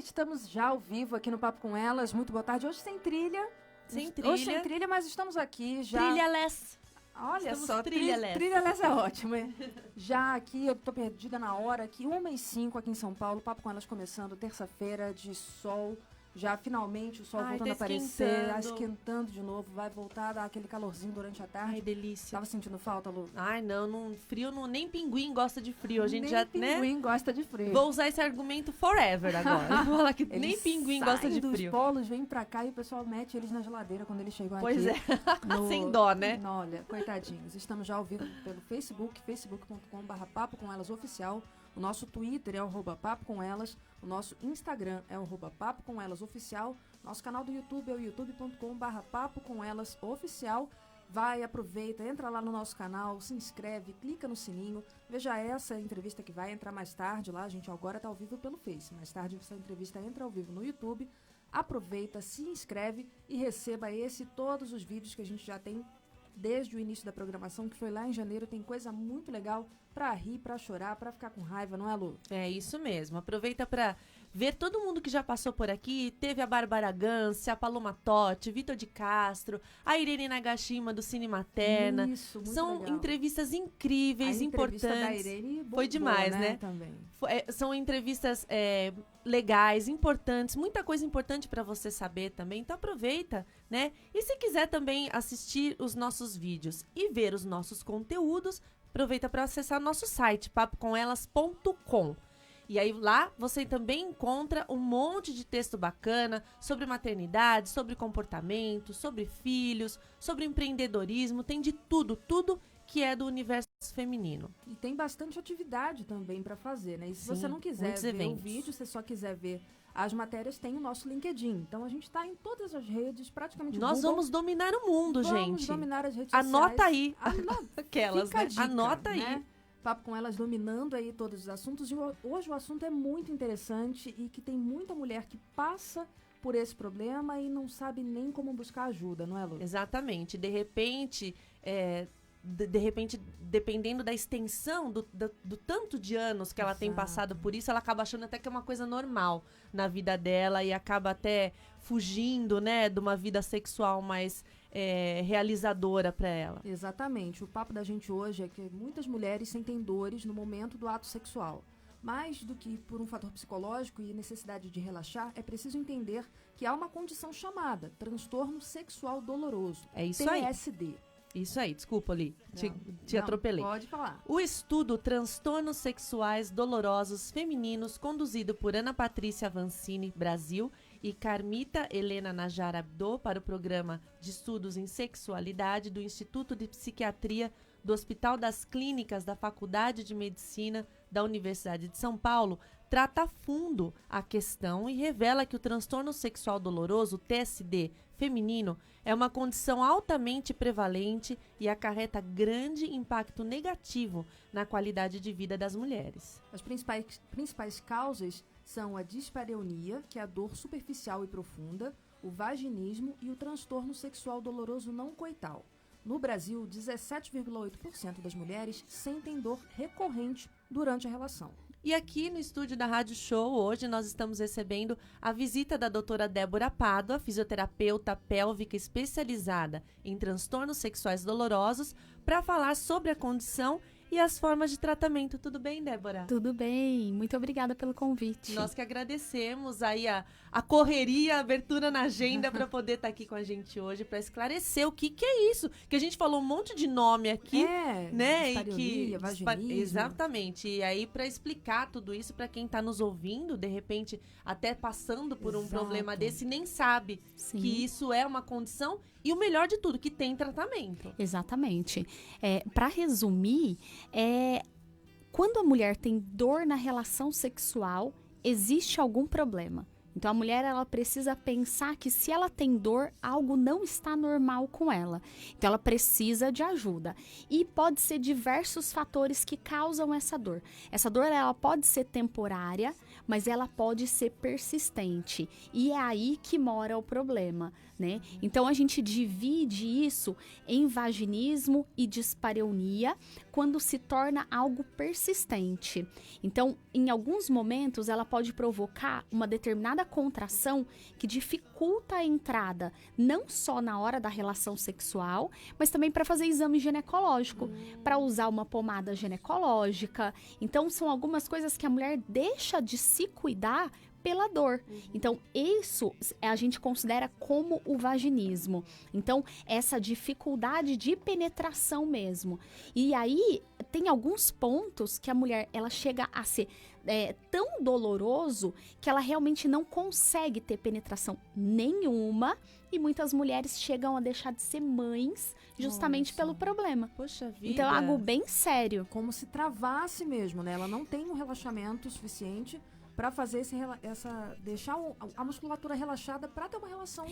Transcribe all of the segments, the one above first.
estamos já ao vivo aqui no Papo com Elas. Muito boa tarde. Hoje sem trilha. Sem trilha. Hoje sem trilha, mas estamos aqui já. Trilha-less. Olha Estamos só, trilha-less. Trilha-less é ótimo, hein? Já aqui, eu tô perdida na hora, aqui 1h05 aqui em São Paulo, Papo com Elas começando, terça-feira de sol. Já finalmente o sol voltando a aparecer, esquentando de novo, vai voltar a dar aquele calorzinho durante a tarde. Ai, delícia. Tava sentindo falta, Lu? Ai, não, frio, nem pinguim gosta de frio. A gente nem já, pinguim gosta de frio. Vou usar esse argumento forever agora. Vou falar que nem pinguim gosta de frio. Os polos vêm pra cá e o pessoal mete eles na geladeira quando eles chegam pois aqui. Pois é, sem dó, né? Olha, coitadinhos. Estamos já ao vivo pelo Facebook, facebook.com/papo com elas oficial. O nosso Twitter é o @papo-com-elas. O nosso Instagram é o @papo-com-elas-oficial. Nosso canal do YouTube é o youtube.com/papo-com-elas-oficial. Vai, aproveita, entra lá no nosso canal, se inscreve, clica no sininho. Veja essa entrevista que vai entrar mais tarde lá. A gente agora está ao vivo pelo Face. Mais tarde essa entrevista entra ao vivo no YouTube. Aproveita, se inscreve e receba esse e todos os vídeos que a gente já tem desde o início da programação, que foi lá em janeiro. Tem coisa muito legal pra rir, pra chorar, pra ficar com raiva, não é, Lu? É isso mesmo. Aproveita pra ver todo mundo que já passou por aqui. Teve a Bárbara Gance, a Paloma Totti, Vitor de Castro, a Irene Nagashima do Cine Materna. Isso, muito São legal. Entrevistas incríveis, importantes. Da Irene bombou, foi demais, né? Também. São entrevistas legais, importantes, muita coisa importante para você saber também. Então aproveita, né? E se quiser também assistir os nossos vídeos e ver os nossos conteúdos, aproveita para acessar nosso site, papocomelas.com. E aí lá você também encontra um monte de texto bacana sobre maternidade, sobre comportamento, sobre filhos, sobre empreendedorismo, tem de tudo que é do universo feminino. E tem bastante atividade também para fazer, né? E se Sim, você não quiser ver eventos. o vídeo, você só quiser ver as matérias, tem o nosso LinkedIn. Então a gente está em todas as redes, praticamente. Nós Google. vamos dominar o mundo, Vamos gente. dominar as redes Anota sociais. aí. Aquelas, Fica a né? dica, Anota aí. Né? Papo com Elas dominando aí todos os assuntos. E hoje o assunto é muito interessante e que tem muita mulher que passa por esse problema e não sabe nem como buscar ajuda, não é, Lu? Exatamente. De repente, dependendo da extensão, do tanto de anos que ela tem passado por isso, ela acaba achando até que é uma coisa normal na vida dela e acaba até fugindo, né, de uma vida sexual mais realizadora para ela. Exatamente. O papo da gente hoje é que muitas mulheres sentem dores no momento do ato sexual. Mais do que por um fator psicológico e necessidade de relaxar, é preciso entender que há uma condição chamada transtorno sexual doloroso. É isso TSD. aí. Isso aí, desculpa, Li, te Não, atropelei. Pode falar. O estudo Transtornos Sexuais Dolorosos Femininos, conduzido por Ana Patrícia Vancini, Brasil, e Carmita Helena Najar Abdo, para o Programa de Estudos em Sexualidade do Instituto de Psiquiatria do Hospital das Clínicas da Faculdade de Medicina da Universidade de São Paulo, trata a fundo a questão e revela que o transtorno sexual doloroso, TSD, feminino, é uma condição altamente prevalente e acarreta grande impacto negativo na qualidade de vida das mulheres. As principais causas são a dispareunia, que é a dor superficial e profunda, o vaginismo e o transtorno sexual doloroso não coital. No Brasil, 17,8% das mulheres sentem dor recorrente durante a relação. E aqui no estúdio da Rádio Show, hoje nós estamos recebendo a visita da doutora Débora Pádua, fisioterapeuta pélvica especializada em transtornos sexuais dolorosos, para falar sobre a condição e as formas de tratamento. Tudo bem, Débora? Tudo bem, muito obrigada pelo convite. Nós que agradecemos aí a correria, a abertura na agenda para poder estar aqui com a gente hoje, para esclarecer o que é isso, que a gente falou um monte de nome aqui, né? Dispareunia, vaginismo. Exatamente, e aí para explicar tudo isso para quem está nos ouvindo, de repente até passando por um problema desse, nem sabe que isso é uma condição e o melhor de tudo, que tem tratamento. Exatamente. Para resumir, quando a mulher tem dor na relação sexual, existe algum problema. Então a mulher ela precisa pensar que se ela tem dor, algo não está normal com ela. Então ela precisa de ajuda. E pode ser diversos fatores que causam essa dor. Essa dor ela pode ser temporária, mas ela pode ser persistente. E é aí que mora o problema, né? Então a gente divide isso em vaginismo e dispareunia quando se torna algo persistente. Então, em alguns momentos, ela pode provocar uma determinada contração que dificulta a entrada, não só na hora da relação sexual, mas também para fazer exame ginecológico, para usar uma pomada ginecológica. Então, são algumas coisas que a mulher deixa de se cuidar pela dor. Então, isso a gente considera como o vaginismo. Então, essa dificuldade de penetração mesmo. E aí, tem alguns pontos que a mulher, ela chega a ser tão doloroso que ela realmente não consegue ter penetração nenhuma e muitas mulheres chegam a deixar de ser mães justamente pelo problema. Poxa vida. Então, é algo bem sério. Como se travasse mesmo, né? Ela não tem um relaxamento suficiente para fazer deixar a musculatura relaxada para ter uma relação.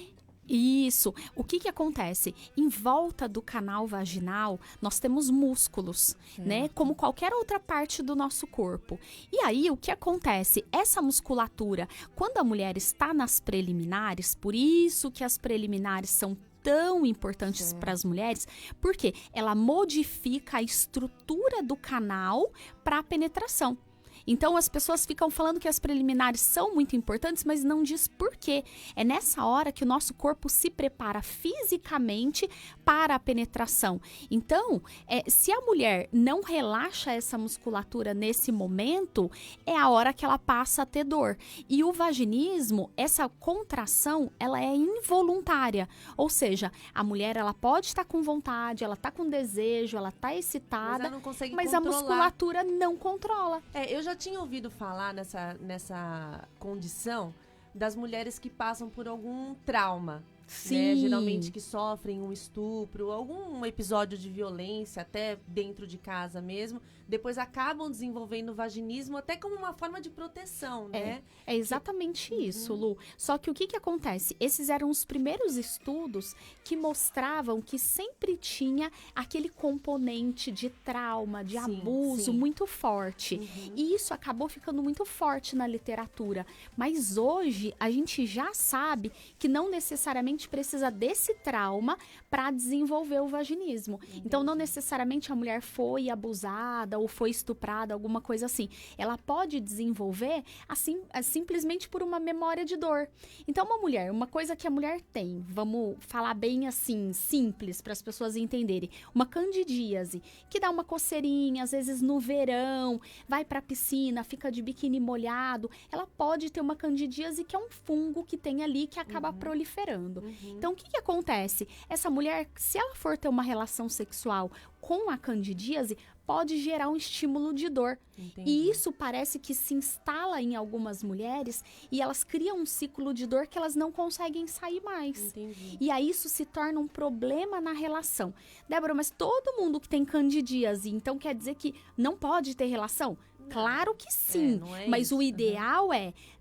Isso. O que acontece? Em volta do canal vaginal, nós temos músculos, né? Como qualquer outra parte do nosso corpo. E aí, o que acontece? Essa musculatura, quando a mulher está nas preliminares, por isso que as preliminares são tão importantes para as mulheres, porque ela modifica a estrutura do canal para a penetração. Então, as pessoas ficam falando que as preliminares são muito importantes, mas não diz por quê. É nessa hora que o nosso corpo se prepara fisicamente para a penetração. Então, se a mulher não relaxa essa musculatura nesse momento, é a hora que ela passa a ter dor. E o vaginismo, essa contração, ela é involuntária. Ou seja, a mulher ela pode estar com vontade, ela está com desejo, ela está excitada, mas ela não consegue mas controlar. A musculatura não controla. Eu já tinha ouvido falar nessa condição das mulheres que passam por algum trauma. Sim. Né? Geralmente que sofrem um estupro, algum episódio de violência, até dentro de casa mesmo. Depois acabam desenvolvendo vaginismo até como uma forma de proteção, né? É exatamente isso, Lu. Só que o que acontece? Esses eram os primeiros estudos que mostravam que sempre tinha aquele componente de trauma, de abuso muito forte. E isso acabou ficando muito forte na literatura. Mas hoje a gente já sabe que não necessariamente precisa desse trauma para desenvolver o vaginismo. Então, não necessariamente a mulher foi abusada ou foi estuprada, alguma coisa assim. Ela pode desenvolver assim, simplesmente por uma memória de dor. Então, uma coisa que a mulher tem, vamos falar bem assim, simples, para as pessoas entenderem, uma candidíase, que dá uma coceirinha, às vezes no verão, vai para a piscina, fica de biquíni molhado, ela pode ter uma candidíase que é um fungo que tem ali que acaba proliferando. Então, o que acontece? Essa mulher, se ela for ter uma relação sexual com a candidíase, pode gerar um estímulo de dor. Entendi. E isso parece que se instala em algumas mulheres e elas criam um ciclo de dor que elas não conseguem sair mais. Entendi. E aí isso se torna um problema na relação. Débora, mas todo mundo que tem candidíase, então quer dizer que não pode ter relação? Claro que sim, não é mas isso. o ideal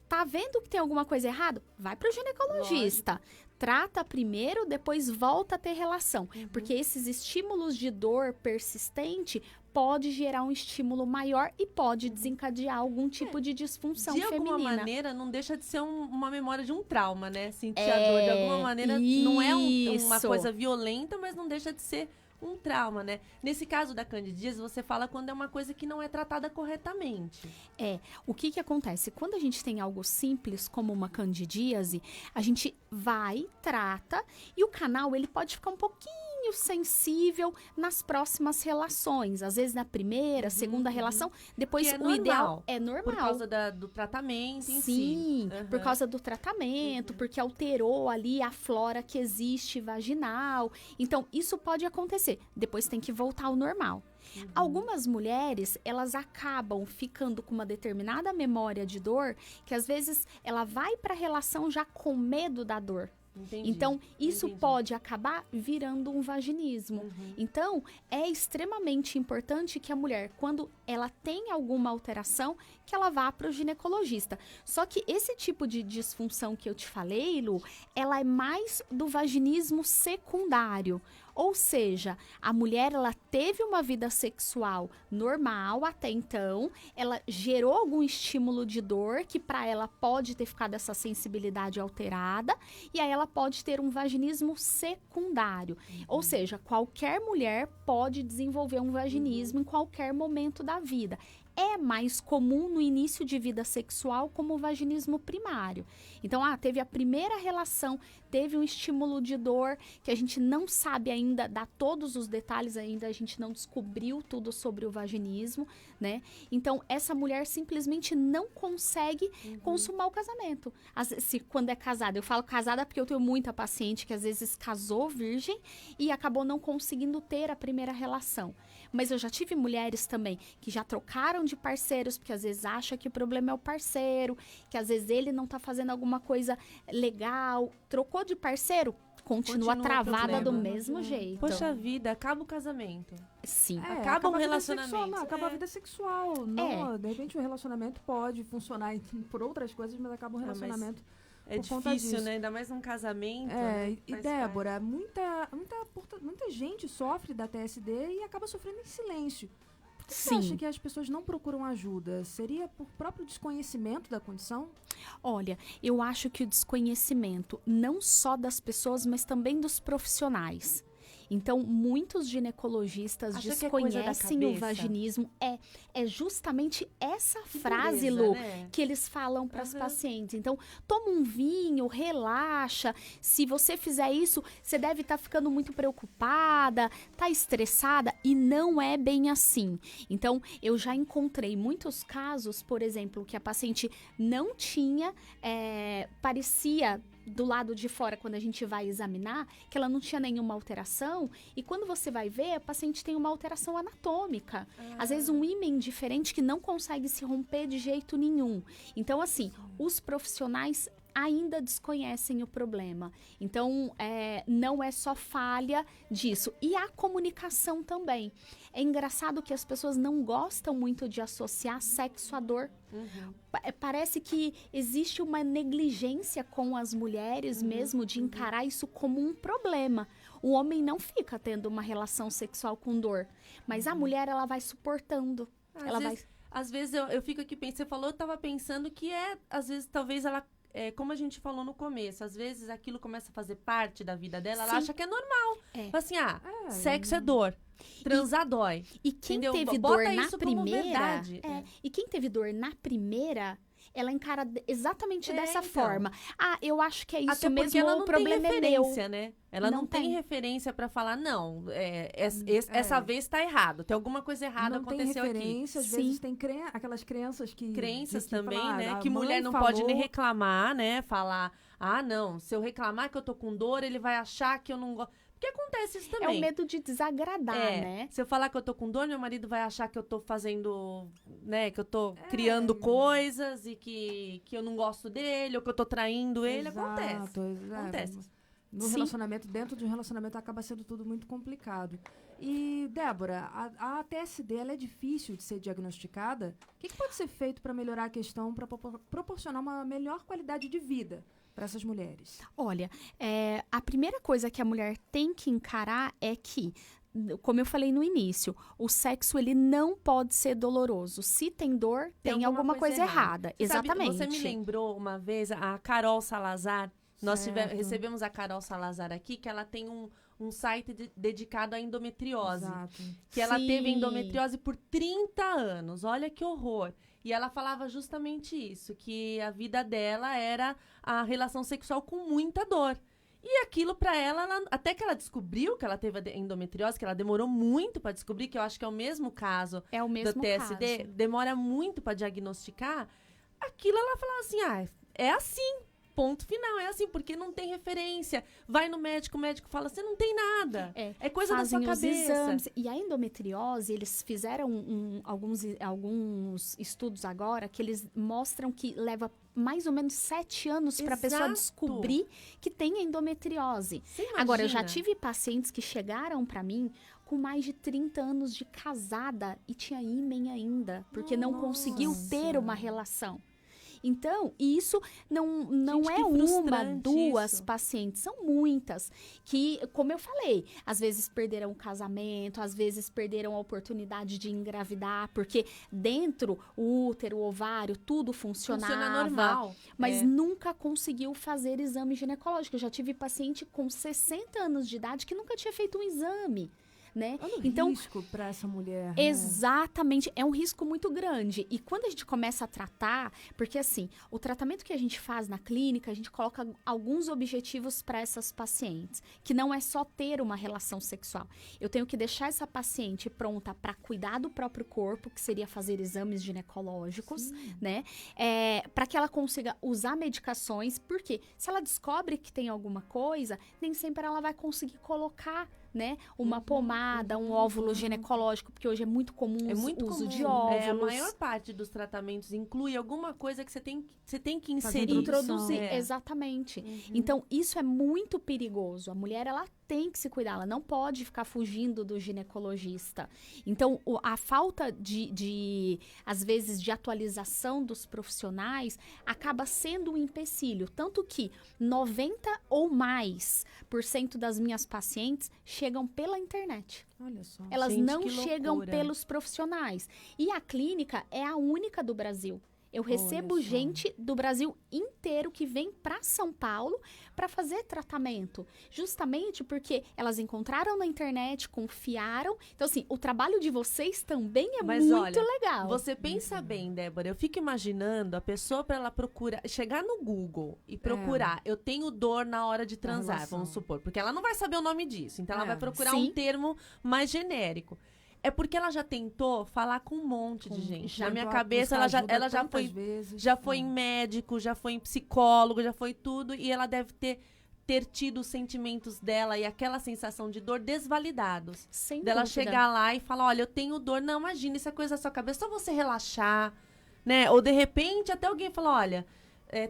tá vendo que tem alguma coisa errada? Vai pro ginecologista. Trata primeiro, depois volta a ter relação. Porque esses estímulos de dor persistente pode gerar um estímulo maior e pode desencadear algum tipo de disfunção feminina. De alguma maneira, não deixa de ser uma memória de um trauma, né? Sentir a dor de alguma maneira não é uma coisa violenta, mas não deixa de ser um trauma, né? Nesse caso da candidíase, você fala quando é uma coisa que não é tratada corretamente. O que acontece? Quando a gente tem algo simples, como uma candidíase, a gente vai, trata, e o canal, ele pode ficar um pouquinho sensível nas próximas relações. Às vezes na primeira, segunda relação, depois o ideal é normal. Por causa do tratamento em si. Sim, por causa do tratamento, porque alterou ali a flora que existe vaginal. Então, isso pode acontecer. Depois tem que voltar ao normal. Algumas mulheres, elas acabam ficando com uma determinada memória de dor, que às vezes ela vai para a relação já com medo da dor. Entendi. Então, isso Entendi. pode acabar virando um vaginismo. Então, é extremamente importante que a mulher, quando ela tem alguma alteração, que ela vá para o ginecologista. Só que esse tipo de disfunção que eu te falei, Lu, ela é mais do vaginismo secundário. Ou seja, a mulher, ela teve uma vida sexual normal até então, ela gerou algum estímulo de dor, que para ela pode ter ficado essa sensibilidade alterada, e aí ela pode ter um vaginismo secundário. Ou seja, qualquer mulher pode desenvolver um vaginismo em qualquer momento da vida. É mais comum no início de vida sexual como o vaginismo primário. Então, teve a primeira relação, teve um estímulo de dor que a gente não sabe ainda, dar todos os detalhes ainda, a gente não descobriu tudo sobre o vaginismo, né? Então, essa mulher simplesmente não consegue consumar o casamento. Quando é casada, eu falo casada porque eu tenho muita paciente que às vezes casou virgem e acabou não conseguindo ter a primeira relação. Mas eu já tive mulheres também que já trocaram de parceiros, porque às vezes acha que o problema é o parceiro, que às vezes ele não tá fazendo alguma coisa legal. Trocou de parceiro, continua travada do mesmo jeito. Poxa vida, acaba o casamento. Sim. Acaba o relacionamento. Acaba a vida sexual. Não, de repente o relacionamento pode funcionar por outras coisas, mas acaba o relacionamento. É difícil, né? Ainda mais num casamento. Né? E Débora, muita gente sofre da TSD e acaba sofrendo em silêncio. Por que você acha que as pessoas não procuram ajuda? Seria por próprio desconhecimento da condição? Olha, eu acho que o desconhecimento não só das pessoas, mas também dos profissionais. Então, muitos ginecologistas desconhecem o vaginismo. É justamente essa frase, Lu, né? Que eles falam para as pacientes. Então, toma um vinho, relaxa. Se você fizer isso, você deve estar ficando muito preocupada, tá estressada, e não é bem assim. Então, eu já encontrei muitos casos, por exemplo, que a paciente não tinha, parecia do lado de fora, quando a gente vai examinar, que ela não tinha nenhuma alteração, e quando você vai ver, a paciente tem uma alteração anatômica. Às vezes um ímen diferente que não consegue se romper de jeito nenhum. Então, assim, os profissionais ainda desconhecem o problema. Então, não é só falha disso. E a comunicação também. É engraçado que as pessoas não gostam muito de associar sexo à dor. Parece que existe uma negligência com as mulheres mesmo de encarar isso como um problema. O homem não fica tendo uma relação sexual com dor, mas a mulher, ela vai suportando. Às vezes eu fico aqui pensando, você falou, eu tava pensando que às vezes, talvez ela... como a gente falou no começo, às vezes aquilo começa a fazer parte da vida dela, ela acha que é normal. Fala assim, sexo é dor, transar dói. E quem teve dor na primeira... E quem teve dor na primeira, ela encara exatamente dessa forma. Eu acho que é isso mesmo, ela não o problema tem referência, é meu. Né? Ela não tem referência pra falar, não, essa vez tá errado, tem alguma coisa errada aconteceu aqui. Não tem referência, às vezes tem aquelas crenças que... Crenças também, falam, né? Que mulher não pode nem reclamar, né? Falar, não, se eu reclamar que eu tô com dor, ele vai achar que eu não gosto. Porque acontece isso também. É o medo de desagradar, né? Se eu falar que eu tô com dor, meu marido vai achar que eu tô fazendo, né? Que eu tô criando coisas e que eu não gosto dele, ou que eu tô traindo ele. Acontece. No relacionamento, dentro de um relacionamento, acaba sendo tudo muito complicado. E, Débora, a TSD, ela é difícil de ser diagnosticada? O que pode ser feito para melhorar a questão, para proporcionar uma melhor qualidade de vida para essas mulheres? Olha, a primeira coisa que a mulher tem que encarar é que, como eu falei no início, o sexo, ele não pode ser doloroso. Se tem dor, tem alguma coisa errada. Exatamente. Você me lembrou uma vez a Carol Salazar. Nós recebemos a Carol Salazar aqui, que ela tem um site dedicado à endometriose. Exato. Que ela teve endometriose por 30 anos. Olha que horror. E ela falava justamente isso, que a vida dela era a relação sexual com muita dor. E aquilo pra ela, até que ela descobriu que ela teve endometriose, que ela demorou muito pra descobrir, que eu acho que é o mesmo caso do TSD, demora muito pra diagnosticar, aquilo ela falava assim, é assim. Ponto final. É assim, porque não tem referência. Vai no médico, o médico fala, você não tem nada. É coisa da sua cabeça. Exames. E a endometriose, eles fizeram alguns estudos agora que eles mostram que leva mais ou menos 7 anos para a pessoa descobrir que tem endometriose. Agora, eu já tive pacientes que chegaram para mim com mais de 30 anos de casada e tinha ímen ainda, porque não conseguiu ter uma relação. Então, isso não é uma, duas pacientes, são muitas que, como eu falei, às vezes perderam o casamento, às vezes perderam a oportunidade de engravidar, porque dentro o útero, o ovário, tudo funcionava. Funciona normal. Mas nunca conseguiu fazer exame ginecológico. Eu já tive paciente com 60 anos de idade que nunca tinha feito um exame. Né? Então, risco para essa mulher. Exatamente, é um risco muito grande. E quando a gente começa a tratar, porque assim, o tratamento que a gente faz na clínica, a gente coloca alguns objetivos para essas pacientes, que não é só ter uma relação sexual. Eu tenho que deixar essa paciente pronta para cuidar do próprio corpo, que seria fazer exames ginecológicos, né? Para que ela consiga usar medicações, porque se ela descobre que tem alguma coisa, nem sempre ela vai conseguir colocar, né, uma pomada, um óvulo ginecológico, porque hoje é muito comum o uso de óvulos. A maior parte dos tratamentos inclui alguma coisa que você tem que inserir. Introduzir, exatamente. Então, isso é muito perigoso. A mulher, ela tem que se cuidar, ela não pode ficar fugindo do ginecologista. Então, a falta às vezes, de atualização dos profissionais acaba sendo um empecilho. Tanto que 90% ou mais das minhas pacientes chegam pela internet. Olha só. Elas não chegam pelos profissionais. E a clínica é a única do Brasil. Eu recebo gente do Brasil inteiro que vem para São Paulo para fazer tratamento. Justamente porque elas encontraram na internet, confiaram. Então, assim, o trabalho de vocês também é muito legal. Você pensa bem, Débora. Eu fico imaginando a pessoa para ela procurar, chegar no Google e procurar. Eu tenho dor na hora de transar, vamos supor. Porque ela não vai saber o nome disso. Então, ela vai procurar um termo mais genérico. É porque ela já tentou falar com um monte de gente. Na minha cabeça, ela já foi em médico, já foi em psicólogo, já foi tudo. E ela deve ter tido os sentimentos dela e aquela sensação de dor desvalidados. Sem dela dúvida. Chegar lá e falar, olha, eu tenho dor. Não, imagina, isso é coisa da sua cabeça. Só você relaxar, né? Ou, de repente, até alguém falar, olha...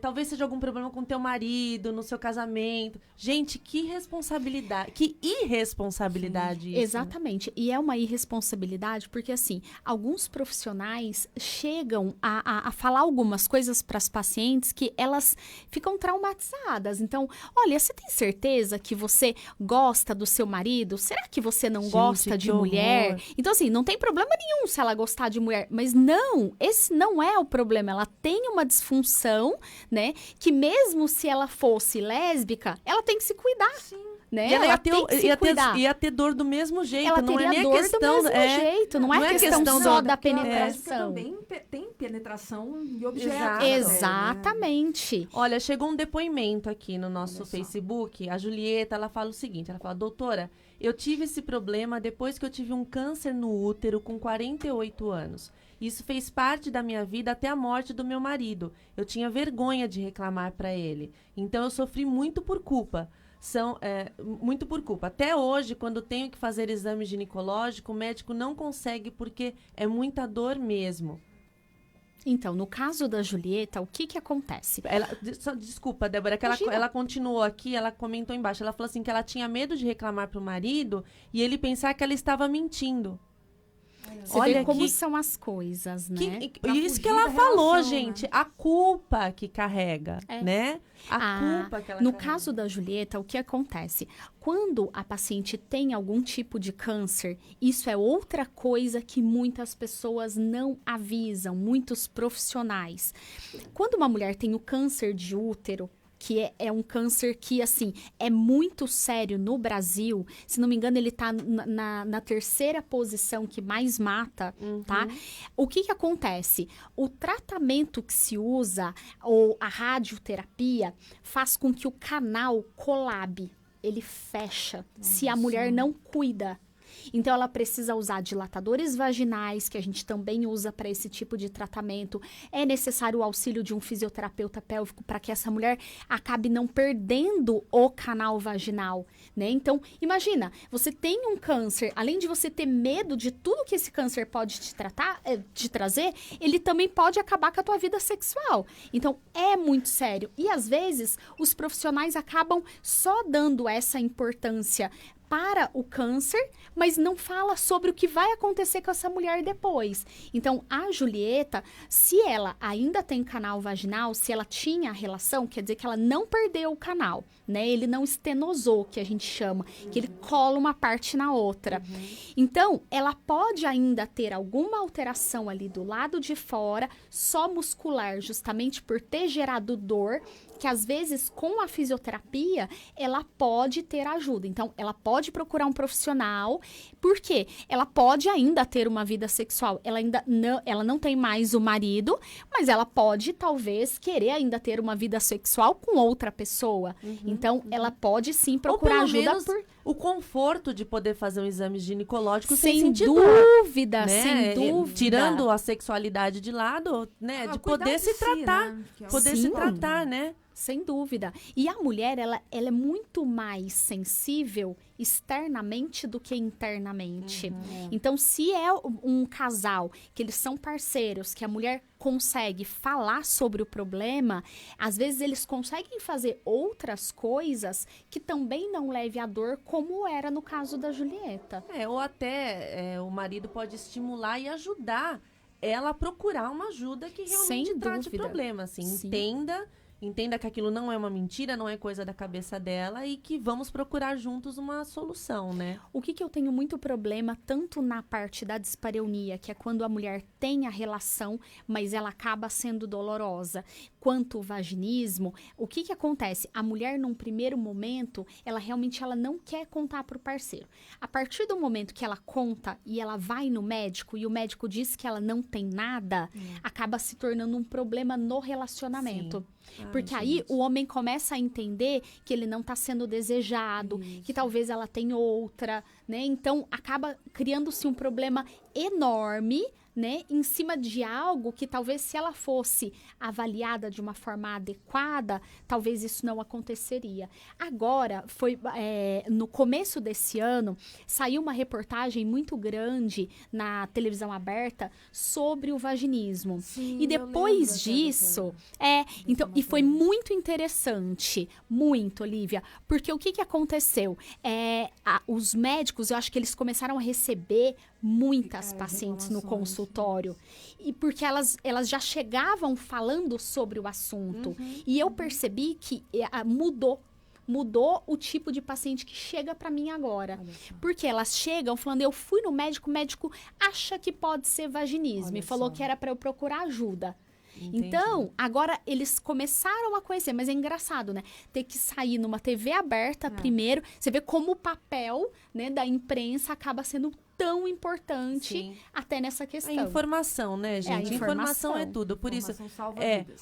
talvez seja algum problema com teu marido, no seu casamento. Gente, que responsabilidade, que irresponsabilidade isso. Exatamente. E é uma irresponsabilidade porque, assim, alguns profissionais chegam a falar algumas coisas para as pacientes que elas ficam traumatizadas. Então, olha, você tem certeza que você gosta do seu marido? Será que você não gosta de mulher? Então, assim, não tem problema nenhum se ela gostar de mulher. Mas não, esse não é o problema. Ela tem uma disfunção, né? Que mesmo se ela fosse lésbica, ela tem que se cuidar. Sim. Né? E ela ia ter dor do mesmo jeito. Ela não teria é nem dor a questão do mesmo jeito. Não é questão só da penetração. Também tem penetração e objeto. Exatamente. Né? Olha, chegou um depoimento aqui no nosso Facebook. A Julieta, ela fala o seguinte. Ela fala, doutora, eu tive esse problema depois que eu tive um câncer no útero com 48 anos. Isso fez parte da minha vida até a morte do meu marido. Eu tinha vergonha de reclamar para ele. Então, eu sofri muito por culpa. Muito por culpa. Até hoje, quando tenho que fazer exame ginecológico, o médico não consegue porque é muita dor mesmo. Então, no caso da Julieta, o que acontece? Desculpa, Débora, que ela continuou aqui, ela comentou embaixo. Ela falou assim que ela tinha medo de reclamar para o marido e ele pensar que ela estava mentindo. Você vê como são as coisas, né? Isso que ela falou, gente. Né? A culpa que carrega, né? Culpa que ela No carrega. caso da Julieta, o que acontece? Quando a paciente tem algum tipo de câncer, isso é outra coisa que muitas pessoas não avisam, muitos profissionais. Quando uma mulher tem o câncer de útero, que é um câncer que, assim, é muito sério no Brasil. Se não me engano, ele tá na terceira posição que mais mata, tá? O que acontece? O tratamento que se usa, ou a radioterapia, faz com que o canal colabe, ele fecha, se a mulher não cuida. Então, ela precisa usar dilatadores vaginais, que a gente também usa para esse tipo de tratamento. É necessário o auxílio de um fisioterapeuta pélvico para que essa mulher acabe não perdendo o canal vaginal, né? Então, imagina, você tem um câncer, além de você ter medo de tudo que esse câncer pode te trazer, ele também pode acabar com a tua vida sexual. Então, é muito sério. E, às vezes, os profissionais acabam só dando essa importância para o câncer, mas não fala sobre o que vai acontecer com essa mulher depois. Então, a Julieta, se ela ainda tem canal vaginal, se ela tinha relação, quer dizer que ela não perdeu o canal, né? Ele não estenosou, que a gente chama, que ele cola uma parte na outra. Então, ela pode ainda ter alguma alteração ali do lado de fora, só muscular, justamente por ter gerado dor, que às vezes com a fisioterapia ela pode ter ajuda. Então, ela pode procurar um profissional, porque ela pode ainda ter uma vida sexual. Ela não tem mais o marido, mas ela pode talvez querer ainda ter uma vida sexual com outra pessoa. Então, ela pode sim procurar Ou pelo ajuda menos por o conforto de poder fazer um exame ginecológico sem sem sentir dor, dúvida, né? sem dúvida. Tirando a sexualidade de lado, né? De cuidar poder de se si, tratar. né? Que é o- Poder Sim. se tratar, né? Sem dúvida. E a mulher, ela é muito mais sensível externamente do que internamente. Então, se é um casal, que eles são parceiros, que a mulher consegue falar sobre o problema, às vezes eles conseguem fazer outras coisas que também não leve à dor, como era no caso da Julieta. Ou até o marido pode estimular e ajudar ela a procurar uma ajuda que realmente Sem trate o dúvida. problema, assim. Sim. Entenda que aquilo não é uma mentira, não é coisa da cabeça dela e que vamos procurar juntos uma solução, né? O que eu tenho muito problema, tanto na parte da dispareunia, que é quando a mulher tem a relação, mas ela acaba sendo dolorosa, quanto o vaginismo, o que acontece? A mulher, num primeiro momento, ela não quer contar para o parceiro. A partir do momento que ela conta e ela vai no médico e o médico diz que ela não tem nada, acaba se tornando um problema no relacionamento. Porque aí o homem começa a entender que ele não está sendo desejado, que talvez ela tenha outra, né? Então, acaba criando-se um problema enorme, né, em cima de algo que talvez se ela fosse avaliada de uma forma adequada, talvez isso não aconteceria. Agora, no começo desse ano, saiu uma reportagem muito grande na televisão aberta sobre o vaginismo. Sim, E depois disso, então, e foi muito interessante, muito, Olivia, porque o que aconteceu? Os médicos, eu acho que eles começaram a receber muitas pacientes no consultório. E porque elas já chegavam falando sobre o assunto. E eu percebi que mudou o tipo de paciente que chega para mim agora. Porque elas chegam falando, eu fui no médico, o médico acha que pode ser vaginismo e falou que era para eu procurar ajuda. Entendi. Então, agora eles começaram a conhecer, mas é engraçado, né? Ter que sair numa TV aberta primeiro, você vê como o papel, né, da imprensa acaba sendo tão importante até nessa questão. A informação, né, gente? a informação é tudo. Por isso,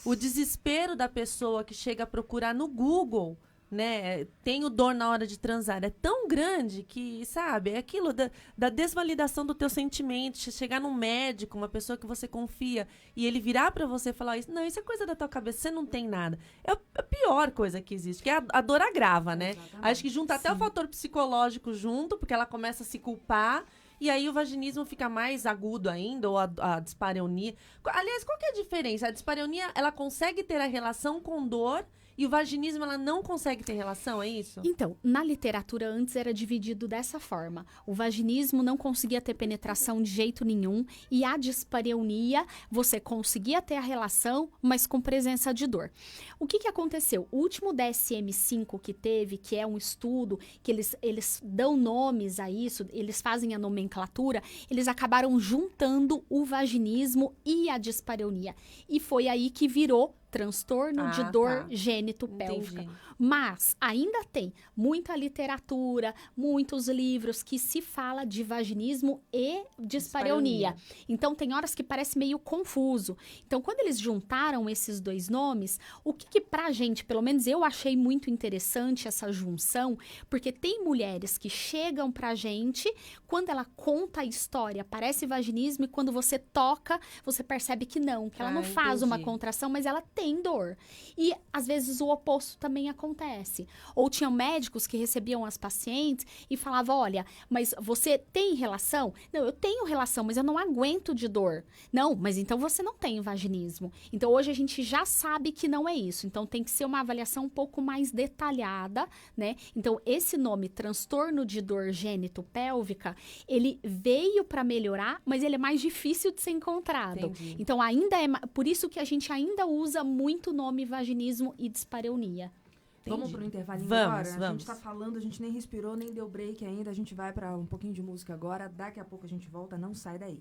o desespero da pessoa que chega a procurar no Google, né, tenho dor na hora de transar, é tão grande que, sabe, é aquilo da desvalidação do teu sentimento, chegar num médico, uma pessoa que você confia, e ele virar pra você e falar isso, não, isso é coisa da tua cabeça, você não tem nada. É a pior coisa que existe, que a dor agrava, né? Acho que junta até o fator psicológico junto, porque ela começa a se culpar, e aí o vaginismo fica mais agudo ainda, ou a dispareunia. Aliás, qual que é a diferença? A dispareunia, ela consegue ter a relação com dor, e o vaginismo, ela não consegue ter relação, é isso? Então, na literatura antes era dividido dessa forma. O vaginismo não conseguia ter penetração de jeito nenhum e a dispareunia, você conseguia ter a relação, mas com presença de dor. O que aconteceu? O último DSM-5 que teve, que é um estudo, que eles dão nomes a isso, eles fazem a nomenclatura, eles acabaram juntando o vaginismo e a dispareunia. E foi aí que virou transtorno de Ah, dor tá. gênito-pélvica. Entendi. Mas ainda tem muita literatura, muitos livros que se fala de vaginismo e dispareunia. Então, tem horas que parece meio confuso. Então, quando eles juntaram esses dois nomes, o que pra gente, pelo menos eu achei muito interessante essa junção, porque tem mulheres que chegam pra gente, quando ela conta a história, parece vaginismo, e quando você toca, você percebe que não, que ela não faz uma Entendi. contração, mas ela tem dor. E, às vezes, o oposto também acontece. Ou tinham médicos que recebiam as pacientes e falavam, olha, mas você tem relação? Não, eu tenho relação, mas eu não aguento de dor. Não, mas então você não tem vaginismo. Então, hoje a gente já sabe que não é isso. Então, tem que ser uma avaliação um pouco mais detalhada, né? Então, esse nome, transtorno de dor gênito-pélvica, ele veio para melhorar, mas ele é mais difícil de ser encontrado. Entendi. Então, ainda é por isso que a gente ainda usa muito o nome vaginismo e dispareunia. Vamos Entendi. pro intervalinho Vamos, agora? A vamos. gente tá falando, a gente nem respirou, nem deu break ainda. A gente vai pra um pouquinho de música agora. Daqui a pouco a gente volta, não sai daí.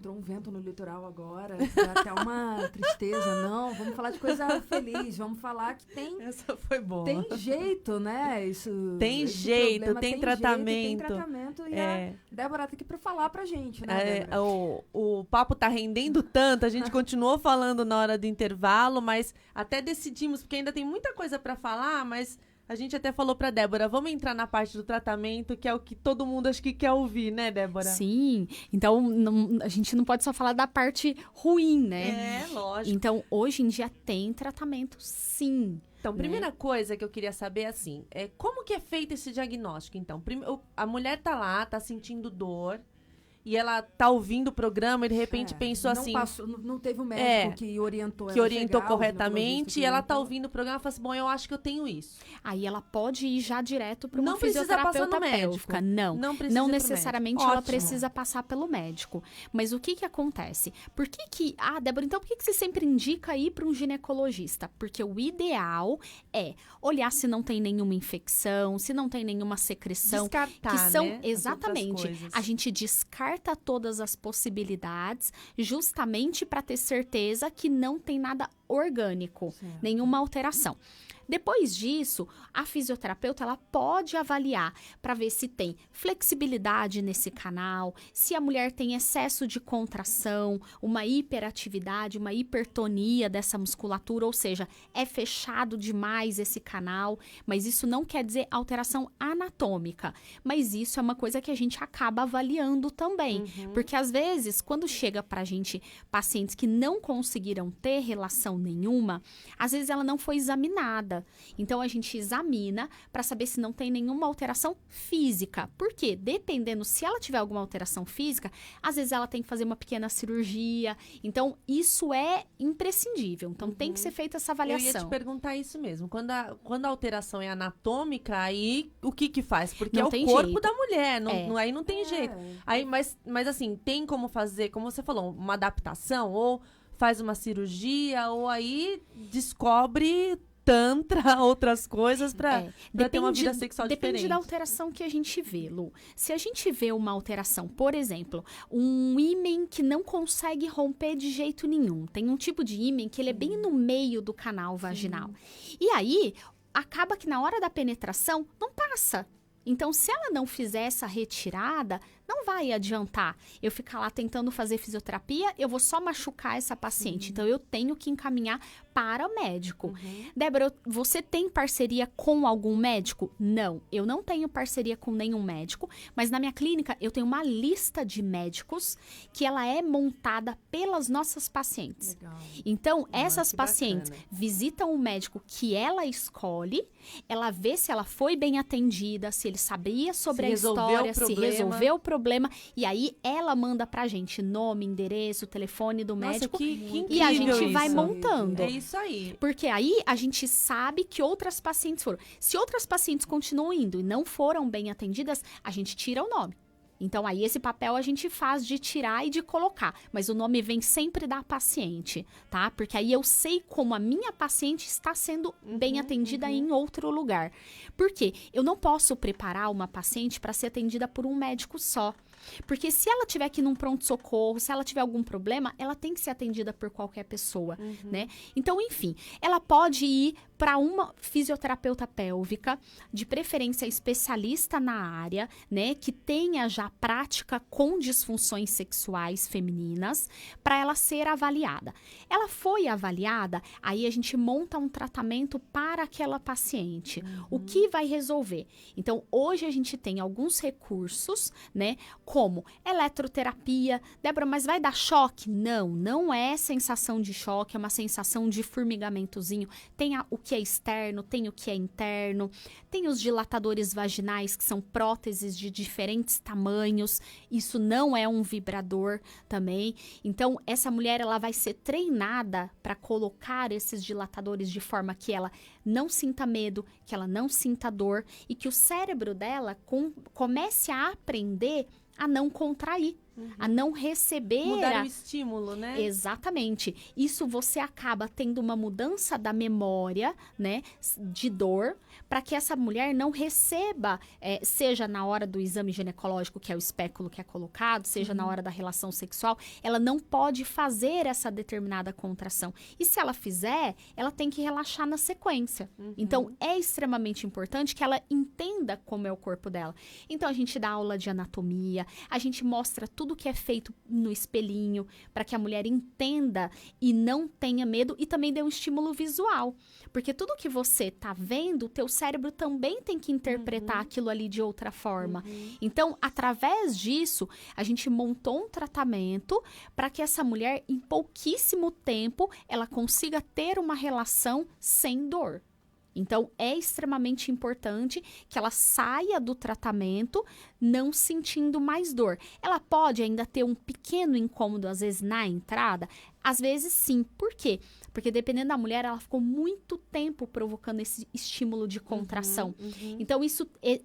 entrou um vento no litoral agora, dá até uma tristeza. Não, vamos falar de coisa feliz, vamos falar que tem... Essa foi boa. Tem jeito, né? Tem jeito, tem tratamento. Tem tratamento e a Débora tá aqui pra falar pra gente, né, Débora? O papo tá rendendo tanto, a gente continuou falando na hora do intervalo, mas até decidimos, porque ainda tem muita coisa pra falar, mas... A gente até falou pra Débora, vamos entrar na parte do tratamento, que é o que todo mundo acho que quer ouvir, né, Débora? Sim, então a gente não pode só falar da parte ruim, né? É, lógico. Então, hoje em dia tem tratamento, sim. Então, primeira coisa que eu queria saber, assim, é como que é feito esse diagnóstico, então? A mulher tá lá, tá sentindo dor, e ela tá ouvindo o programa e de repente pensou assim... Não teve um médico que orientou que orientou corretamente, e ela tá ouvindo o programa e fala assim, bom, eu acho que eu tenho isso. Aí ela pode ir já direto para uma não fisioterapeuta precisa passar no pélvica. médico. Não necessariamente ela precisa passar pelo médico. Mas o que acontece? Débora, então por que você sempre indica ir para um ginecologista? Porque o ideal é olhar se não tem nenhuma infecção, se não tem nenhuma secreção. Descartar, que são, né? Exatamente. A gente descarta todas as possibilidades justamente para ter certeza que não tem nada orgânico, nenhuma alteração. Depois disso, a fisioterapeuta ela pode avaliar para ver se tem flexibilidade nesse canal, se a mulher tem excesso de contração, uma hiperatividade, uma hipertonia dessa musculatura, ou seja, é fechado demais esse canal, mas isso não quer dizer alteração anatômica, mas isso é uma coisa que a gente acaba avaliando também, porque às vezes, quando chega pra gente pacientes que não conseguiram ter relação nenhuma, às vezes ela não foi examinada. Então, a gente examina para saber se não tem nenhuma alteração física. Por quê? Dependendo, se ela tiver alguma alteração física, às vezes ela tem que fazer uma pequena cirurgia. Então, isso é imprescindível. Então, tem que ser feita essa avaliação. Eu ia te perguntar isso mesmo. Quando a alteração é anatômica, aí o que faz? Porque não é tem o corpo jeito. da mulher. Aí não tem jeito. Aí, mas assim, tem como fazer, como você falou, uma adaptação? Ou faz uma cirurgia, ou aí descobre... tantra, outras coisas para ter uma vida sexual diferente. Depende da alteração que a gente vê, Lu. Se a gente vê uma alteração, por exemplo, um ímen que não consegue romper de jeito nenhum. Tem um tipo de ímen que ele é bem no meio do canal vaginal. E aí, acaba que na hora da penetração, não passa. Então, se ela não fizer essa retirada, não vai adiantar eu ficar lá tentando fazer fisioterapia, eu vou só machucar essa paciente. Então, eu tenho que encaminhar para o médico. Débora, você tem parceria com algum médico? Não, eu não tenho parceria com nenhum médico, mas na minha clínica eu tenho uma lista de médicos que ela é montada pelas nossas pacientes. Legal. Então, essas pacientes bacana. visitam o médico que ela escolhe, ela vê se ela foi bem atendida, se ele sabia sobre a história, se resolveu o problema, e aí ela manda pra gente nome, endereço, telefone do médico, que e a gente incrível vai isso. montando. É isso aí. Porque aí a gente sabe que outras pacientes foram. Se outras pacientes continuam indo e não foram bem atendidas, a gente tira o nome. Então, aí esse papel a gente faz de tirar e de colocar. Mas o nome vem sempre da paciente, tá? Porque aí eu sei como a minha paciente está sendo bem atendida em outro lugar. Por quê? Eu não posso preparar uma paciente para ser atendida por um médico só. Porque se ela tiver aqui num pronto-socorro, se ela tiver algum problema, ela tem que ser atendida por qualquer pessoa, né? Então, enfim, ela pode ir para uma fisioterapeuta pélvica, de preferência especialista na área, né? Que tenha já prática com disfunções sexuais femininas, para ela ser avaliada. Ela foi avaliada, aí a gente monta um tratamento para aquela paciente. O que vai resolver? Então, hoje a gente tem alguns recursos, né? Como eletroterapia. Débora, mas vai dar choque? Não, não é sensação de choque, é uma sensação de formigamentozinho. Tem o que é externo, tem o que é interno. Tem os dilatadores vaginais, que são próteses de diferentes tamanhos. Isso não é um vibrador também. Então, essa mulher ela vai ser treinada para colocar esses dilatadores de forma que ela não sinta medo, que ela não sinta dor e que o cérebro dela comece a aprender a não contrair. a não receber... Mudar o estímulo, né? Exatamente. Isso você acaba tendo uma mudança da memória, né, de dor, para que essa mulher não receba, seja na hora do exame ginecológico, que é o espéculo que é colocado, seja na hora da relação sexual, ela não pode fazer essa determinada contração. E se ela fizer, ela tem que relaxar na sequência. Então, é extremamente importante que ela entenda como é o corpo dela. Então, a gente dá aula de anatomia, a gente mostra tudo que é feito no espelhinho, para que a mulher entenda e não tenha medo, e também dê um estímulo visual. Porque tudo que você tá vendo, o teu cérebro também tem que interpretar aquilo ali de outra forma. Então, através disso, a gente montou um tratamento para que essa mulher, em pouquíssimo tempo, ela consiga ter uma relação sem dor. Então, é extremamente importante que ela saia do tratamento não sentindo mais dor. Ela pode ainda ter um pequeno incômodo, às vezes, na entrada? Às vezes, sim. Por quê? Porque dependendo da mulher, ela ficou muito tempo provocando esse estímulo de contração. Então,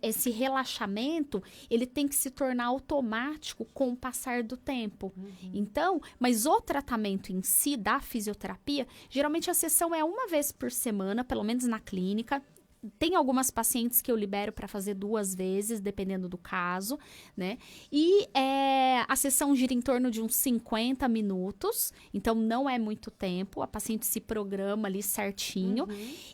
esse relaxamento, ele tem que se tornar automático com o passar do tempo. Então, mas o tratamento em si, da fisioterapia, geralmente a sessão é uma vez por semana, pelo menos na clínica. Tem algumas pacientes que eu libero para fazer 2 vezes, dependendo do caso, né? E a sessão gira em torno de uns 50 minutos, então não é muito tempo, a paciente se programa ali certinho.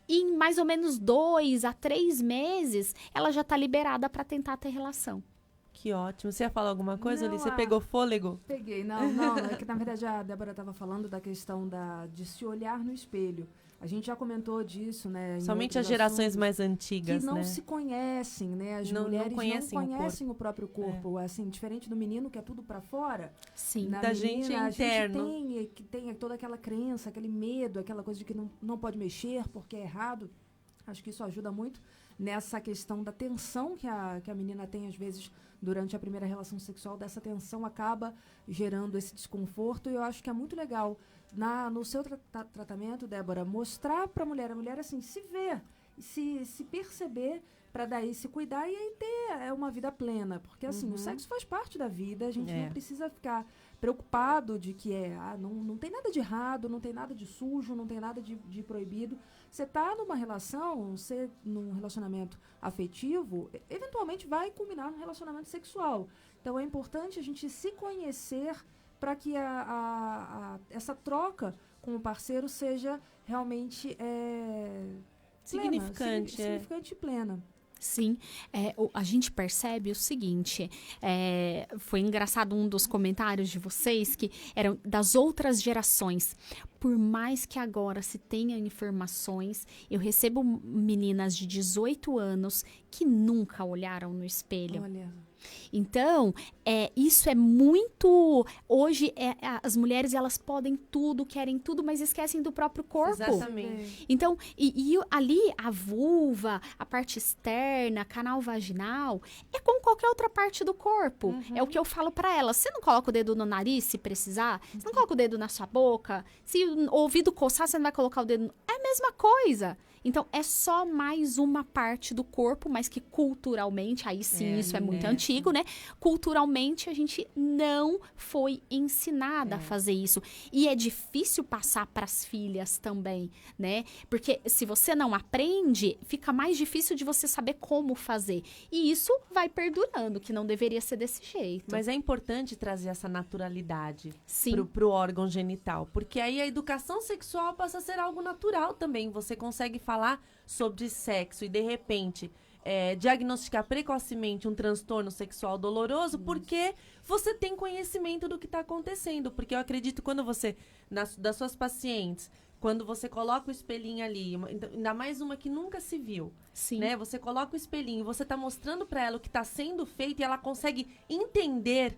E em mais ou menos 2 a 3 meses, ela já está liberada para tentar ter relação. Que ótimo. Você ia falar alguma coisa, Não, Ali? Você pegou fôlego? Peguei. Não, é que na verdade a Débora estava falando da questão de se olhar no espelho. A gente já comentou disso, né? Somente as gerações mais antigas, que não né? se conhecem, né? As Não mulheres conhecem não conhecem o próprio corpo. Assim, diferente do menino, que é tudo pra fora. Sim. Na Da menina, gente é a interno. gente tem toda aquela crença, aquele medo, aquela coisa de que não pode mexer porque é errado. Acho que isso ajuda muito nessa questão da tensão que a menina tem, às vezes, durante a primeira relação sexual. Dessa tensão acaba gerando esse desconforto. E eu acho que é muito legal, no seu tratamento, Débora, mostrar para a mulher, assim, se ver, se perceber, para daí se cuidar e aí ter uma vida plena. Porque, assim, o sexo faz parte da vida, a gente não precisa ficar preocupado de que não tem nada de errado, não tem nada de sujo, não tem nada de proibido. Você tá numa relação, num relacionamento afetivo, eventualmente vai culminar num relacionamento sexual. Então, é importante a gente se conhecer para que essa troca com o parceiro seja realmente significante. Significante e plena. Sim, a gente percebe o seguinte, foi engraçado um dos comentários de vocês que eram das outras gerações. Por mais que agora se tenha informações, eu recebo meninas de 18 anos que nunca olharam no espelho. Olha. Então, isso é muito... Hoje, as mulheres, elas podem tudo, querem tudo, mas esquecem do próprio corpo. Exatamente. Então, e ali, a vulva, a parte externa, canal vaginal, é como qualquer outra parte do corpo. É o que eu falo pra elas. Você não coloca o dedo no nariz, se precisar? Você não coloca o dedo na sua boca? Se o ouvido coçar, você não vai colocar o dedo... É a mesma coisa. Então, é só mais uma parte do corpo, mas que culturalmente, aí sim, isso é muito antigo, né? Culturalmente, a gente não foi ensinada a fazer isso. E é difícil passar para as filhas também, né? Porque se você não aprende, fica mais difícil de você saber como fazer. E isso vai perdurando, que não deveria ser desse jeito. Mas é importante trazer essa naturalidade Sim. pro órgão genital, porque aí a educação sexual passa a ser algo natural também. Você consegue falar sobre sexo e, de repente, diagnosticar precocemente um transtorno sexual doloroso porque você tem conhecimento do que está acontecendo. Porque eu acredito quando você, das suas pacientes, quando você coloca o espelhinho ali, ainda mais uma que nunca se viu, Sim. né? Você coloca o espelhinho, você tá mostrando para ela o que tá sendo feito e ela consegue entender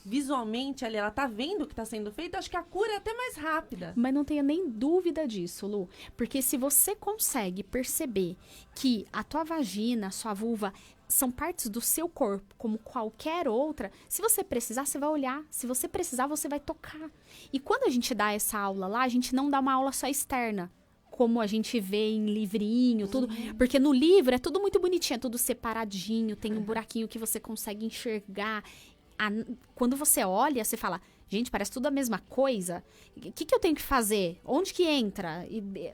visualmente ali, ela tá vendo o que tá sendo feito, acho que a cura é até mais rápida. Mas não tenha nem dúvida disso, Lu. Porque se você consegue perceber que a tua vagina, a sua vulva, são partes do seu corpo, como qualquer outra, se você precisar, você vai olhar. Se você precisar, você vai tocar. E quando a gente dá essa aula lá, a gente não dá uma aula só externa, como a gente vê em livrinho, tudo. Porque no livro é tudo muito bonitinho, é tudo separadinho, tem um buraquinho que você consegue enxergar. quando você olha, você fala, gente, parece tudo a mesma coisa. O que eu tenho que fazer? Onde que entra?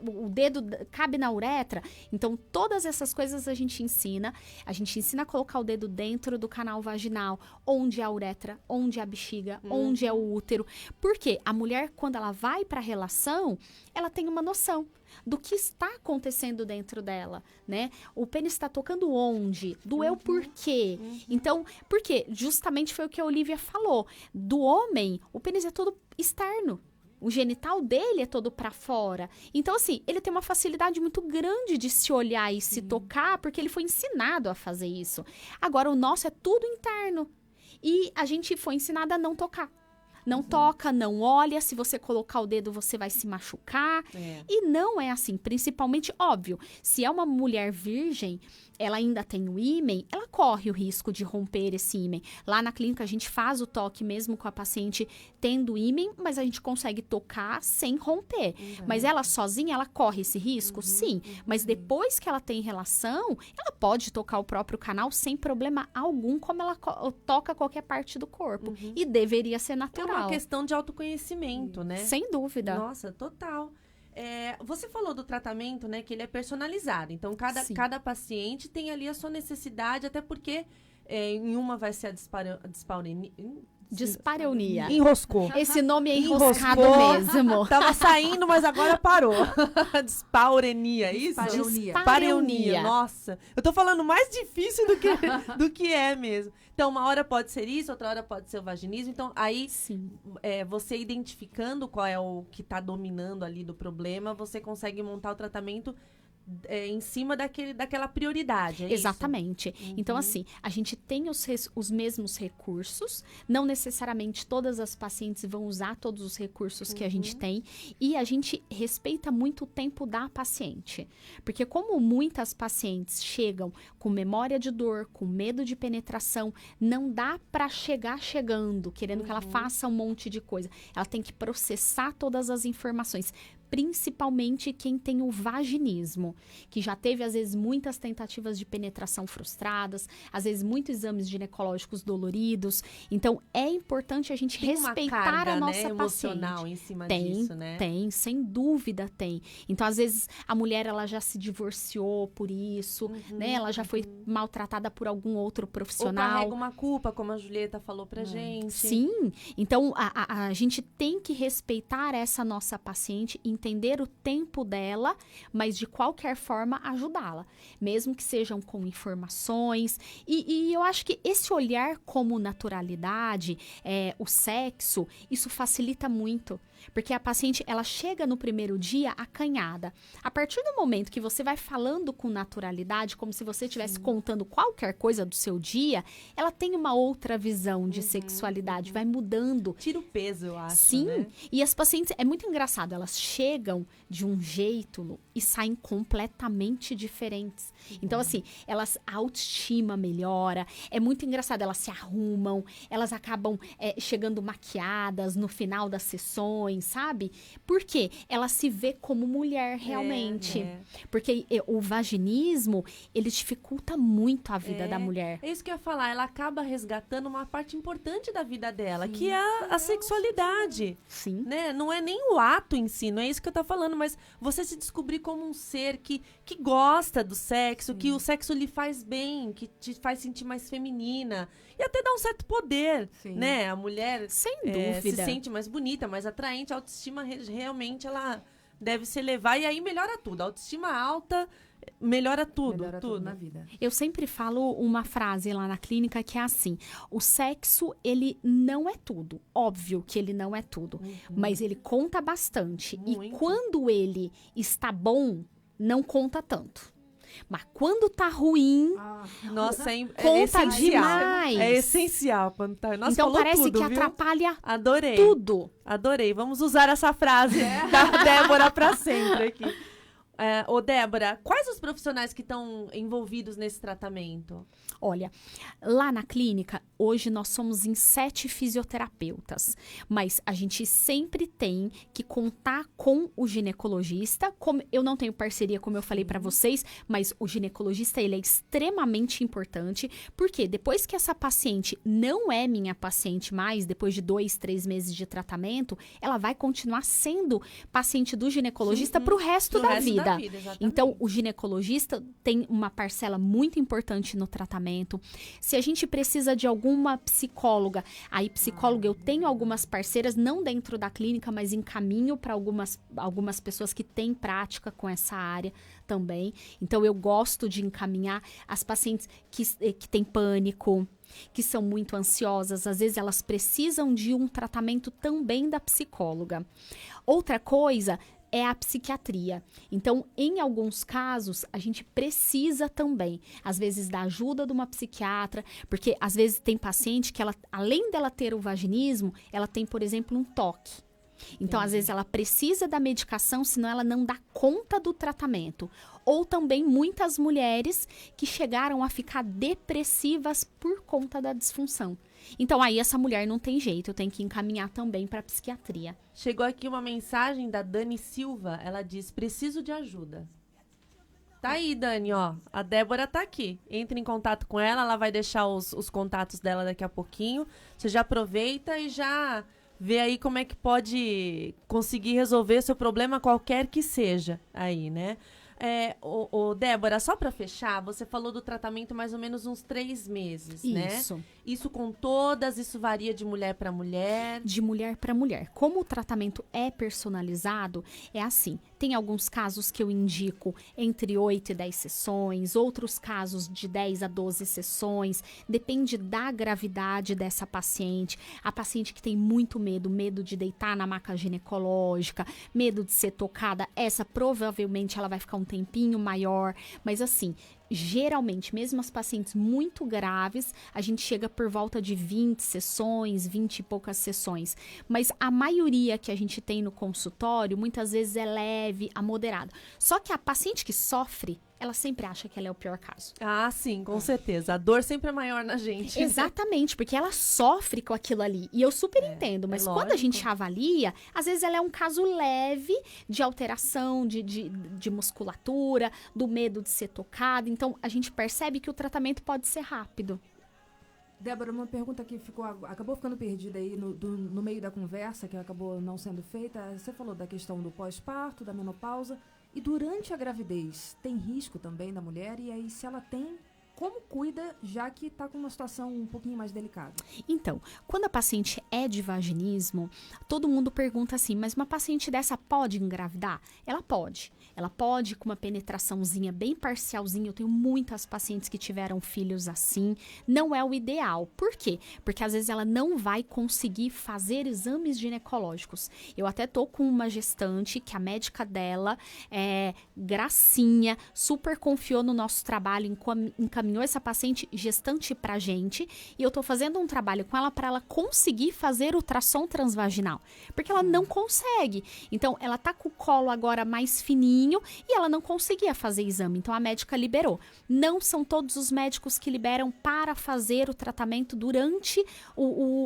O dedo cabe na uretra? Então, todas essas coisas a gente ensina. A gente ensina a colocar o dedo dentro do canal vaginal, onde é a uretra, onde é a bexiga, onde é o útero. Porque a mulher, quando ela vai para a relação, ela tem uma noção do que está acontecendo dentro dela, né? O pênis está tocando onde? Doeu por quê? Então, por quê? Justamente foi o que a Olivia falou. Do homem, o pênis é todo externo. O genital dele é todo pra fora. Então, assim, ele tem uma facilidade muito grande de se olhar e se tocar, porque ele foi ensinado a fazer isso. Agora, o nosso é tudo interno. E a gente foi ensinado a não tocar. Não toca, não olha, se você colocar o dedo você vai se machucar. E não é assim, principalmente, óbvio, se é uma mulher virgem, ela ainda tem o ímen, ela corre o risco de romper esse ímen. Lá na clínica a gente faz o toque mesmo com a paciente tendo ímen, mas a gente consegue tocar sem romper. Mas ela sozinha, ela corre esse risco? Sim. Mas depois que ela tem relação, ela pode tocar o próprio canal sem problema algum, como ela toca qualquer parte do corpo. E deveria ser natural. É uma questão de autoconhecimento, né? Sem dúvida. Nossa, total. Você falou do tratamento, né? Que ele é personalizado. Então, cada paciente tem ali a sua necessidade, até porque em uma vai ser a dispareunia. Enroscou. Esse nome é enroscado mesmo. Tava saindo, mas agora parou. Dispareunia, isso? Dispareunia. Nossa, eu tô falando mais difícil do que é mesmo. Então, uma hora pode ser isso, outra hora pode ser o vaginismo. Então, aí, você identificando qual é o que tá dominando ali do problema, você consegue montar o tratamento em cima daquela prioridade, é Exatamente. Isso? Então, assim, a gente tem os mesmos recursos, não necessariamente todas as pacientes vão usar todos os recursos que a gente tem, e a gente respeita muito o tempo da paciente. Porque como muitas pacientes chegam com memória de dor, com medo de penetração, não dá para chegar chegando, querendo que ela faça um monte de coisa. Ela tem que processar todas as informações. Principalmente quem tem o vaginismo, que já teve, às vezes, muitas tentativas de penetração frustradas, às vezes, muitos exames ginecológicos doloridos. Então, é importante a gente respeitar uma carga, a nossa emocional paciente. Em cima disso, né? Tem, sem dúvida tem. Então, às vezes, a mulher, ela já se divorciou por isso, né? Ela já foi maltratada por algum outro profissional. Ou carrega uma culpa, como a Julieta falou pra gente. Sim. Então, a gente tem que respeitar essa nossa paciente, entender o tempo dela, mas de qualquer forma ajudá-la, mesmo que sejam com informações. E eu acho que esse olhar como naturalidade, o sexo, isso facilita muito. Porque a paciente, ela chega no primeiro dia acanhada. A partir do momento que você vai falando com naturalidade, como se você estivesse contando qualquer coisa do seu dia, ela tem uma outra visão de sexualidade, vai mudando. Tira o peso, eu acho, Sim, né? E as pacientes, é muito engraçado, elas chegam de um jeito e saem completamente diferentes. Então, assim, a autoestima melhora, é muito engraçado, elas se arrumam, elas acabam chegando maquiadas no final das sessões, sabe? Por quê? Ela se vê como mulher realmente. Porque o vaginismo, ele dificulta muito a vida da mulher. É isso que eu ia falar, ela acaba resgatando uma parte importante da vida dela, que é a sexualidade. Sim. Né? Não é nem o ato em si, não é isso que eu tô falando, mas você se descobrir como um ser que gosta do sexo, que o sexo lhe faz bem, que te faz sentir mais feminina. E até dá um certo poder, né? A mulher sem dúvida se sente mais bonita, mais atraente. A autoestima realmente ela deve se elevar e aí melhora tudo. A autoestima alta melhora tudo. Melhora tudo na vida. Eu sempre falo uma frase lá na clínica que é assim: o sexo, ele não é tudo. Óbvio que ele não é tudo, mas ele conta bastante. Muito. E quando ele está bom, não conta tanto. Mas quando tá ruim, nossa, conta demais. É essencial quando tá. Nossa, então parece tudo, que viu? atrapalha Adorei. tudo. Adorei. Vamos usar essa frase da Débora pra sempre aqui. Ô, Débora, quais os profissionais que estão envolvidos nesse tratamento? Olha, lá na clínica, hoje nós somos em 7 fisioterapeutas, mas a gente sempre tem que contar com o ginecologista. Como eu não tenho parceria, como eu falei para vocês, mas o ginecologista, ele é extremamente importante, porque depois que essa paciente não é minha paciente mais, depois de 2, 3 meses de tratamento, ela vai continuar sendo paciente do ginecologista para o resto da vida. Então, o ginecologista tem uma parcela muito importante no tratamento. Se a gente precisa de alguma psicóloga, aí psicóloga, eu tenho algumas parceiras, não dentro da clínica, mas encaminho para algumas pessoas que têm prática com essa área também. Então, eu gosto de encaminhar as pacientes que têm pânico, que são muito ansiosas, às vezes elas precisam de um tratamento também da psicóloga. Outra coisa é a psiquiatria. Então, em alguns casos, a gente precisa também, às vezes, da ajuda de uma psiquiatra, porque às vezes tem paciente que ela, além dela ter o vaginismo, ela tem, por exemplo, um toque. Então, às vezes, ela precisa da medicação, senão ela não dá conta do tratamento. Ou também muitas mulheres que chegaram a ficar depressivas por conta da disfunção. Então, aí essa mulher não tem jeito, eu tenho que encaminhar também para psiquiatria. Chegou aqui uma mensagem da Dani Silva, ela diz, preciso de ajuda. Tá aí, Dani, ó, a Débora tá aqui. Entre em contato com ela, ela vai deixar os contatos dela daqui a pouquinho. Você já aproveita e já vê aí como é que pode conseguir resolver seu problema, qualquer que seja aí, né? Débora, só para fechar, você falou do tratamento mais ou menos uns 3 meses, né? Isso com todas, isso varia de mulher para mulher? De mulher para mulher. Como o tratamento é personalizado, é assim, tem alguns casos que eu indico entre 8 e 10 sessões, outros casos de 10 a 12 sessões, depende da gravidade dessa paciente. A paciente que tem muito medo de deitar na maca ginecológica, medo de ser tocada, essa provavelmente ela vai ficar um tempinho maior, mas assim, geralmente, mesmo as pacientes muito graves, a gente chega por volta de 20 sessões, 20 e poucas sessões. Mas a maioria que a gente tem no consultório, muitas vezes é leve a moderada. Só que a paciente que sofre, ela sempre acha que ela é o pior caso. Ah, sim, com certeza. A dor sempre é maior na gente. Exatamente, porque ela sofre com aquilo ali. E eu super entendo, mas quando a gente avalia, às vezes ela é um caso leve de alteração de musculatura, do medo de ser tocada. Então, a gente percebe que o tratamento pode ser rápido. Débora, uma pergunta que acabou ficando perdida aí no meio da conversa, que acabou não sendo feita. Você falou da questão do pós-parto, da menopausa. E durante a gravidez, tem risco também da mulher? E aí, se ela tem, como cuida, já que está com uma situação um pouquinho mais delicada? Então, quando a paciente é de vaginismo, todo mundo pergunta assim, mas uma paciente dessa pode engravidar? Ela pode. Ela pode, com uma penetraçãozinha bem parcialzinha. Eu tenho muitas pacientes que tiveram filhos assim. Não é o ideal. Por quê? Porque às vezes ela não vai conseguir fazer exames ginecológicos. Eu até tô com uma gestante que a médica dela é gracinha, super confiou no nosso trabalho, encaminhou essa paciente gestante pra gente. E eu tô fazendo um trabalho com ela para ela conseguir fazer ultrassom transvaginal. Porque ela não consegue. Então, ela tá com o colo agora mais fininho, e ela não conseguia fazer exame, então a médica liberou. Não são todos os médicos que liberam para fazer o tratamento durante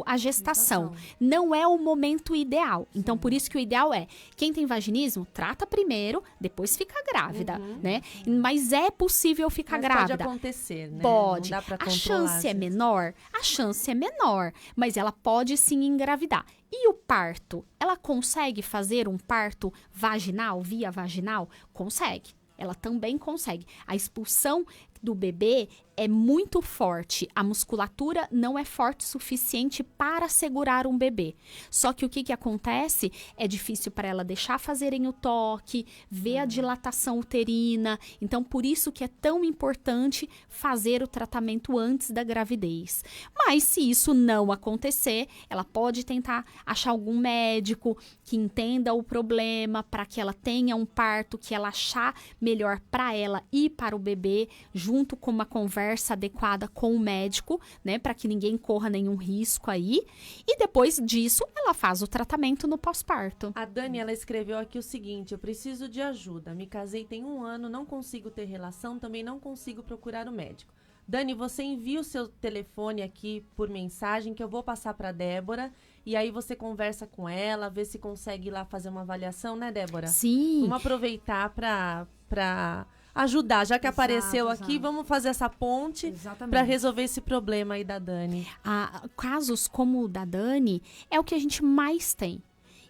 a gestação. Não é o momento ideal. Sim. Então, por isso que o ideal é, quem tem vaginismo, trata primeiro, depois fica grávida, né? Mas é possível ficar grávida. Pode acontecer, né? Pode. A chance é menor? A chance é menor, mas ela pode sim engravidar. E o parto? Ela consegue fazer um parto vaginal, via vaginal? Consegue. Ela também consegue. A expulsão do bebê é muito forte. A musculatura não é forte o suficiente para segurar um bebê. Só que o que acontece? É difícil para ela deixar fazerem o toque, ver a dilatação uterina. Então, por isso que é tão importante fazer o tratamento antes da gravidez. Mas, se isso não acontecer, ela pode tentar achar algum médico que entenda o problema para que ela tenha um parto que ela achar melhor para ela e para o bebê, junto com uma conversa conversa adequada com o médico, né, para que ninguém corra nenhum risco aí. E depois disso, ela faz o tratamento no pós-parto. A Dani, ela escreveu aqui o seguinte: eu preciso de ajuda. Me casei tem 1 ano, não consigo ter relação, também não consigo procurar o médico. Dani, você envia o seu telefone aqui por mensagem que eu vou passar para Débora e aí você conversa com ela, vê se consegue ir lá fazer uma avaliação, né, Débora? Sim. Vamos aproveitar para ajudar, já que apareceu aqui, vamos fazer essa ponte para resolver esse problema aí da Dani. Casos como o da Dani é o que a gente mais tem.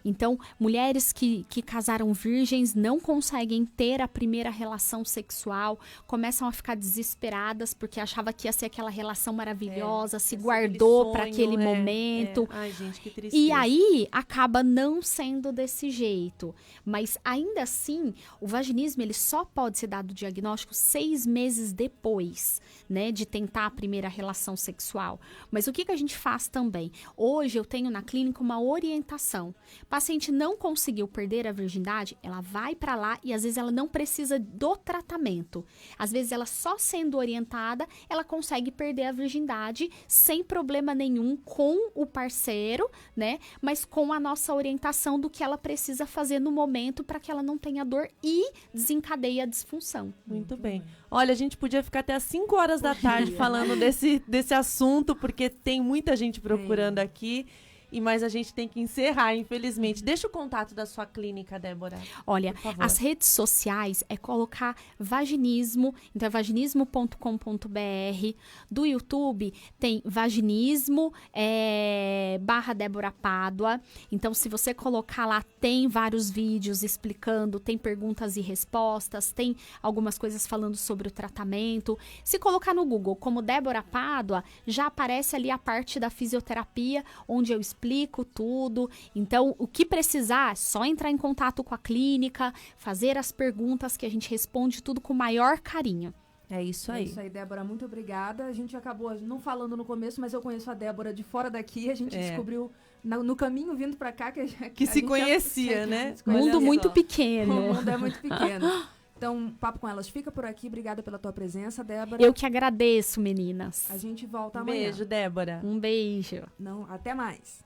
Então, mulheres que casaram virgens não conseguem ter a primeira relação sexual, começam a ficar desesperadas porque achava que ia ser aquela relação maravilhosa, se guardou para aquele momento. Ai, gente, que tristeza. E aí, acaba não sendo desse jeito. Mas, ainda assim, o vaginismo ele só pode ser dado o diagnóstico 6 meses depois, né, de tentar a primeira relação sexual. Mas o que a gente faz também? Hoje, eu tenho na clínica uma orientação. A paciente não conseguiu perder a virgindade, ela vai para lá e às vezes ela não precisa do tratamento. Às vezes ela só sendo orientada, ela consegue perder a virgindade sem problema nenhum com o parceiro, né? Mas com a nossa orientação do que ela precisa fazer no momento para que ela não tenha dor e desencadeie a disfunção. Muito bem. Olha, a gente podia ficar até às 5 horas da tarde falando desse assunto, porque tem muita gente procurando aqui. Mas a gente tem que encerrar, infelizmente. Deixa o contato da sua clínica, Débora. Olha, as redes sociais é colocar vaginismo, então é vaginismo.com.br. Do YouTube tem vaginismo / Débora Pádua. Então, se você colocar lá, tem vários vídeos explicando, tem perguntas e respostas, tem algumas coisas falando sobre o tratamento. Se colocar no Google como Débora Pádua, já aparece ali a parte da fisioterapia, onde eu explico tudo. Então, o que precisar, é só entrar em contato com a clínica, fazer as perguntas que a gente responde tudo com o maior carinho. É isso aí. É isso aí, Débora. Muito obrigada. A gente acabou não falando no começo, mas eu conheço a Débora de fora daqui. A gente descobriu no caminho vindo pra cá que se conhecia, né? Mundo muito pequeno. O mundo é muito pequeno. Então, Papo com Elas fica por aqui. Obrigada pela tua presença, Débora. Eu que agradeço, meninas. A gente volta amanhã. Beijo, Débora. Um beijo. Não, até mais.